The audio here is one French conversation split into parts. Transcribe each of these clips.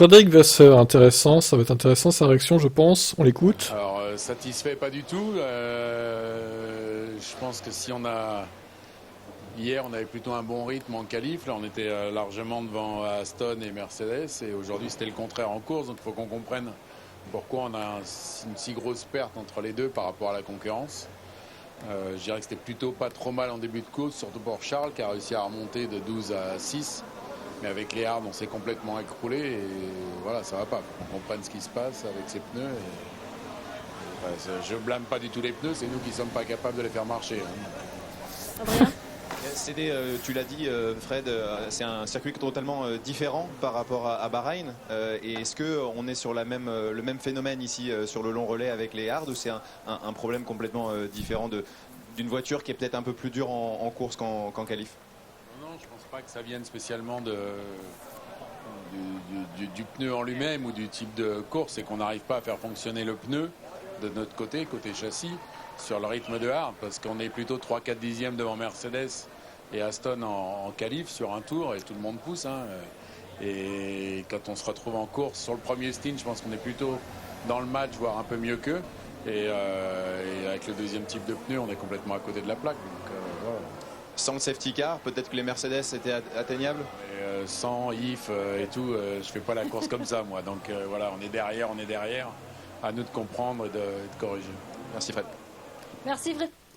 Frédéric Vasseur, intéressant, ça va être intéressant sa réaction, je pense. On l'écoute. Alors, satisfait pas du tout. Je pense que si on a. Hier, on avait plutôt un bon rythme en qualif. Là, on était largement devant Aston et Mercedes. Et aujourd'hui, c'était le contraire en course. Donc, il faut qu'on comprenne pourquoi on a une si grosse perte entre les deux par rapport à la concurrence. Je dirais que c'était plutôt pas trop mal en début de course, surtout pour Charles qui a réussi à remonter de 12 à 6. Mais avec les hards, on s'est complètement écroulé. Et voilà, ça va pas. Il faut qu'on comprenne ce qui se passe avec ces pneus. Je blâme pas du tout les pneus, c'est nous qui sommes pas capables de les faire marcher. Adrien? CD, tu l'as dit, Fred, c'est un circuit totalement différent par rapport à Bahreïn. Et est-ce qu'on est sur le même phénomène ici sur le long relais avec les hards, ou c'est un problème complètement différent d'une voiture qui est peut-être un peu plus dure en course qu'en qualif? Non, je pense pas que ça vienne spécialement du pneu en lui-même ou du type de course, c'est qu'on n'arrive pas à faire fonctionner le pneu de notre côté châssis, sur le rythme de hard, parce qu'on est plutôt 3-4 dixièmes devant Mercedes et Aston en qualif sur un tour, et tout le monde pousse. Et quand on se retrouve en course sur le premier stint, je pense qu'on est plutôt dans le match, voire un peu mieux qu'eux. Et avec le deuxième type de pneu, on est complètement à côté de la plaque. Donc, voilà. Sans le safety car, peut-être que les Mercedes étaient atteignables? Sans if et tout, je fais pas la course comme ça, moi. Donc voilà, on est derrière. À nous de comprendre et de corriger. Merci Fred. Merci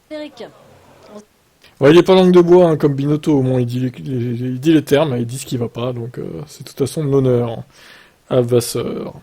Frédéric. Ouais, il est pas langue de bois, hein, comme Binotto, au moins il dit les termes, il dit ce qui va pas, donc c'est de toute façon de l'honneur à Vasseur.